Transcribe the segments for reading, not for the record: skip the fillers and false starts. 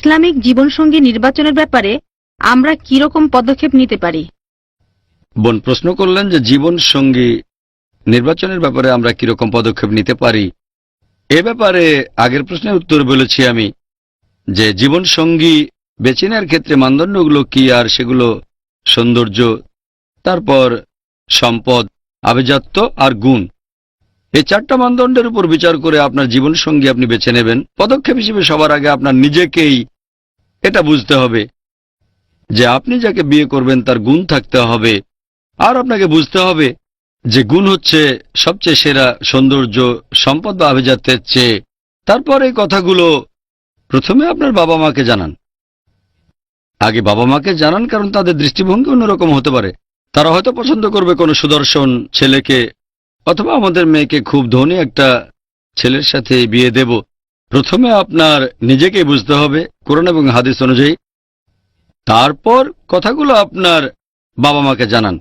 Islamic জীবনসঙ্গী নির্বাচনের ব্যাপারে আমরা কি রকম পদক্ষেপ নিতে পারি? বোন প্রশ্ন করলেন যে জীবন সঙ্গী নির্বাচনের ব্যাপারে আমরা কিরকম পদক্ষেপ নিতে পারি। এ ব্যাপারে আগের প্রশ্নের উত্তর বলেছি আমি যে জীবন সঙ্গী বেছে নেওয়ার ক্ষেত্রে মানদণ্ডগুলো কি, আর সেগুলো সৌন্দর্য, তারপর সম্পদ, আভিজাত্য আর গুণ। এই চারটা মানদণ্ডের উপর বিচার করে আপনার জীবন সঙ্গী আপনি বেছে নেবেন। পদক্ষেপ হিসেবে সবার আগে আপনার নিজেকেই এটা বুঝতে হবে যে আপনি যাকে বিয়ে করবেন তার গুণ থাকতে হবে, আর আপনাকে বুঝতে হবে যে গুণ হচ্ছে সবচেয়ে সেরা সৌন্দর্য, সম্পদ বা আভিজাত্যের চেয়ে। তারপর এই কথাগুলো প্রথমে আপনার বাবা মাকে জানান। আগে বাবা মাকে জানান, কারণ তাদের দৃষ্টিভঙ্গি অন্যরকম হতে পারে। তারা হয়তো পছন্দ করবে কোনো সুদর্শন ছেলেকে, অথবা আমাদের মেয়েকে খুব ধনী একটা ছেলের সাথে বিয়ে দেব। প্রথমে আপনার নিজেকেই বুঝতে হবে কোরআন এবং হাদিস অনুযায়ী, তারপর কথাগুলো আপনার বাবা মাকে জানান।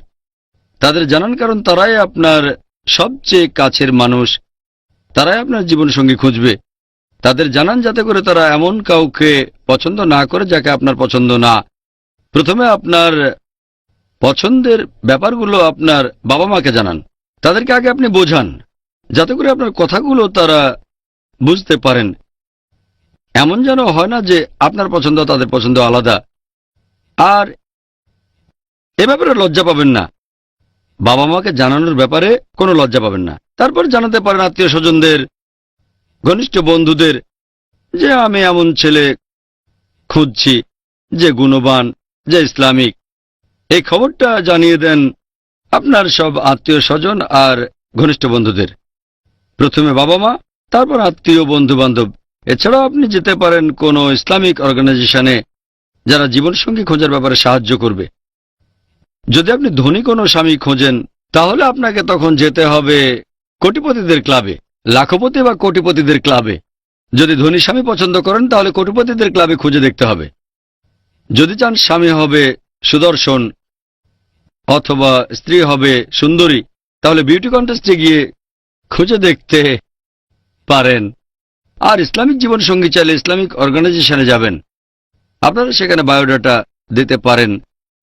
তাদের জানান কারণ তারাই আপনার সবচেয়ে কাছের মানুষ, তারাই আপনার জীবনসঙ্গী খুঁজবে। তাদের জানান যাতে করে তারা এমন কাউকে পছন্দ না করে যাকে আপনার পছন্দ না। প্রথমে আপনার পছন্দের ব্যাপারগুলো আপনার বাবা মাকে জানান। তাদেরকে আগে আপনি বোঝান যাতে করে আপনার কথাগুলো তারা বুঝতে পারেন। এমন যেন হয় না যে আপনার পছন্দ তাদের পছন্দ আলাদা। আর এ ব্যাপারে লজ্জা পাবেন না, বাবা মাকে জানানোর ব্যাপারে কোনো লজ্জা পাবেন না। তারপর জানাতে পারেন আত্মীয় স্বজনদের, ঘনিষ্ঠ বন্ধুদের যে আমি এমন ছেলে খুঁজছি যে গুণবান, যে ইসলামিক। এই খবরটা জানিয়ে দেন আপনার সব আত্মীয় স্বজন আর ঘনিষ্ঠ বন্ধুদের। প্রথমে বাবা মা, তারপর আত্মীয় বন্ধু বান্ধব। এছাড়াও আপনি যেতে পারেন কোনো ইসলামিক অর্গানাইজেশনে যারা জীবনসঙ্গী খোঁজার ব্যাপারে সাহায্য করবে। যদি আপনি ধনী কোনো স্বামী খোঁজেন তাহলে আপনাকে তখন যেতে হবে কোটিপতিদের ক্লাবে, লাখপতি বা কোটিপতিদের ক্লাবে। যদি ধনী স্বামী পছন্দ করেন তাহলে কোটিপতিদের ক্লাবে খুঁজে দেখতে হবে। যদি চান স্বামী হবে সুদর্শন অথবা স্ত্রী হবে সুন্দরী, তাহলে বিউটি কন্টেস্টে গিয়ে খুঁজে দেখতে পারেন। আর ইসলামিক জীবনসঙ্গী চাইলে ইসলামিক অর্গানাইজেশনে যাবেন। আপনারা সেখানে বায়োডাটা দিতে পারেন।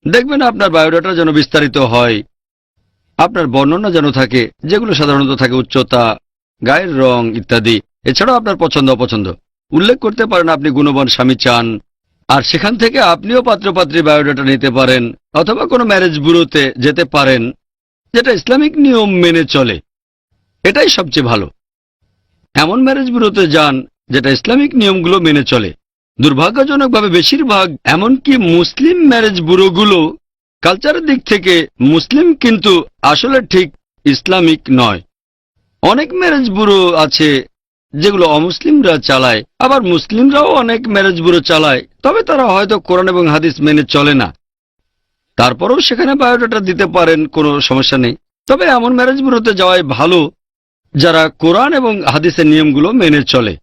দেখবেন আপনার বায়োডাটা যেন বিস্তারিত হয়, আপনার বর্ণনা যেন থাকে, যেগুলো সাধারণত থাকে উচ্চতা, গায়ের রং ইত্যাদি। এছাড়াও আপনার পছন্দ অপছন্দ উল্লেখ করতে পারেন। আপনি গুণবান স্বামী চান, আর সেখান থেকে আপনিও পাত্রপাত্রীর বায়োডাটা নিতে পারেন, অথবা কোনো ম্যারেজ ব্যুরোতে যেতে পারেন যেটা ইসলামিক নিয়ম মেনে চলে। এটাই সবচেয়ে ভালো। এমন ম্যারেজ ব্যুরোতে যান যেটা ইসলামিক নিয়মগুলো মেনে চলে। দুর্ভাগ্যজনকভাবে বেশিরভাগ, এমনকি মুসলিম ম্যারেজ ব্যুরোগুলো কালচারের দিক থেকে মুসলিম কিন্তু আসলে ঠিক ইসলামিক নয়। অনেক ম্যারেজ ব্যুরো আছে যেগুলো অমুসলিমরা চালায়, আবার মুসলিমরাও অনেক ম্যারেজ ব্যুরো চালায়, তবে তারা হয়তো কোরআন এবং হাদিস মেনে চলে না। তারপরেও সেখানে বায়োডাটা দিতে পারেন, কোনো সমস্যা নেই। তবে এমন ম্যারেজ ব্যুরোতে যাওয়াই ভালো যারা কোরআন এবং হাদিসের নিয়মগুলো মেনে চলে।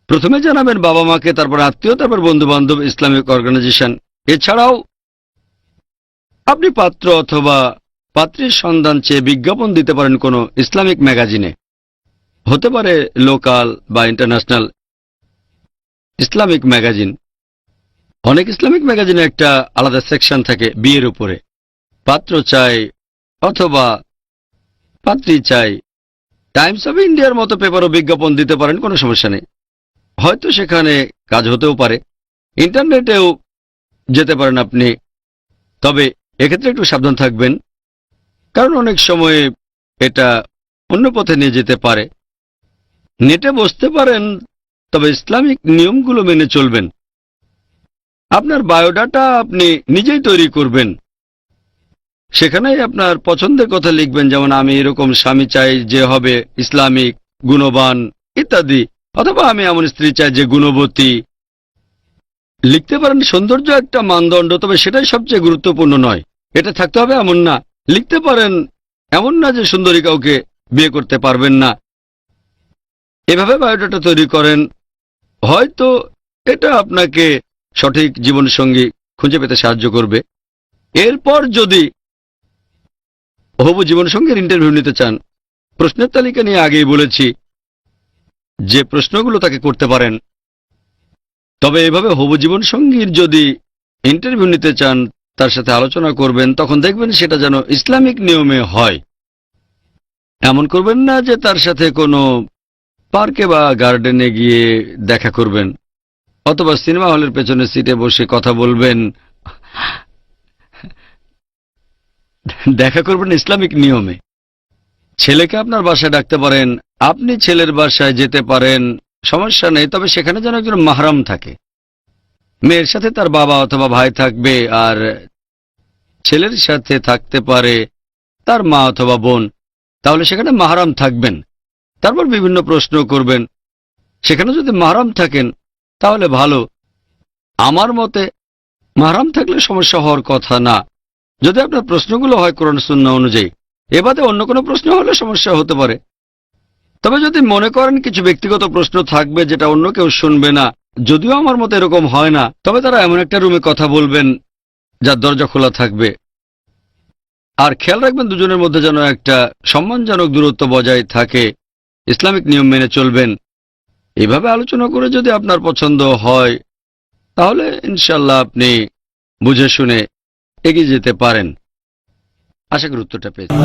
প্রথমে জানাবেন বাবা মাকে, তারপর আত্মীয়, তারপর বন্ধু বান্ধব, ইসলামিক অর্গানাইজেশন। এছাড়াও আপনি পাত্র অথবা পাত্রীর সন্ধান চেয়ে বিজ্ঞাপন দিতে পারেন কোনো ইসলামিক ম্যাগাজিনে। হতে পারে লোকাল বা ইন্টারন্যাশনাল ইসলামিক ম্যাগাজিন। অনেক ইসলামিক ম্যাগাজিনে একটা আলাদা সেকশন থাকে বিয়ের উপরে। পাত্র চাই অথবা পাত্রী চাই। টাইমস অফ ইন্ডিয়ার মতো পেপারও বিজ্ঞাপন দিতে পারেন, কোনো সমস্যা নেই। হয়তো সেখানে কাজ হতেও পারে। ইন্টারনেটেও যেতে পারেন আপনি। তবে এক্ষেত্রে একটু সাবধান থাকবেন, কারণ অনেক সময় এটা অন্য পথে নিয়ে যেতে পারে। নেটে বসতে পারেন, তবে ইসলামিক নিয়মগুলো মেনে চলবেন। আপনার বায়োডাটা আপনি নিজেই তৈরি করবেন। সেখানেই আপনার পছন্দের কথা লিখবেন, যেমন আমি এরকম স্বামী চাই যে হবে ইসলামিক, গুণবান ইত্যাদি, অথবা আমি এমন স্ত্রী চাই যে গুণবতী। লিখতে পারেন সৌন্দর্য একটা মানদণ্ড, তবে সেটাই সবচেয়ে গুরুত্বপূর্ণ নয়। এটা থাকতে হবে এমন না। লিখতে পারেন এমন না যে সুন্দরী কাউকে বিয়ে করতে পারবেন না। এভাবে বায়োডাটা তৈরি করেন। হয়তো এটা আপনাকে সঠিক জীবনসঙ্গী খুঁজে পেতে সাহায্য করবে। এরপর যদি হবু জীবনসঙ্গীর ইন্টারভিউ নিতে চান, প্রশ্নের তালিকা নিয়ে আগেই বলেছি যে প্রশ্নগুলো তাকে করতে পারেন। তবে এভাবে হবু জীবন সঙ্গীর যদি ইন্টারভিউ নিতে চান, তার সাথে আলোচনা করবেন, তখন দেখবেন সেটা যেন ইসলামিক নিয়মে হয়। এমন করবেন না যে তার সাথে কোনো পার্কে বা গার্ডেনে গিয়ে দেখা করবেন, অথবা সিনেমা হলের পেছনে সিটে বসে কথা বলবেন। দেখা করবেন ইসলামিক নিয়মে। ছেলেকে আপনার বাসায় ডাকতে পারেন, আপনি ছেলের বাসায় যেতে পারেন, সমস্যা নেই, তবে সেখানে যেন একজন মাহরাম থাকে। মেয়ের সাথে তার বাবা অথবা ভাই থাকবে, আর ছেলের সাথে থাকতে পারে তার মা অথবা বোন, তাহলে সেখানে মাহরাম থাকবেন। তারপর বিভিন্ন প্রশ্ন করবেন। সেখানে যদি মাহরাম থাকেন তাহলে ভালো। আমার মতে মাহরাম থাকলে সমস্যা হওয়ার কথা না, যদি আপনার প্রশ্নগুলো হয় কোরআন সুন্নাহ অনুযায়ী। এ বাদে অন্য কোনো প্রশ্ন হলে সমস্যা হতে পারে। তবে যদি মনে করেন কিছু ব্যক্তিগত প্রশ্ন থাকবে যেটা অন্য কেউ শুনবে না, যদিও আমার মতে এরকম হয় না, তবে তারা এমন একটা রুমে কথা বলবেন যার দরজা খোলা থাকবে। আর খেয়াল রাখবেন দুজনের মধ্যে যেন একটা সম্মানজনক দূরত্ব বজায় থাকে, ইসলামিক নিয়ম মেনে চলবেন। এভাবে আলোচনা করে যদি আপনার পছন্দ হয়, তাহলে ইনশাল্লাহ আপনি বুঝে শুনে এগিয়ে যেতে পারেন। আশা করি উত্তরটা পেয়েছেন।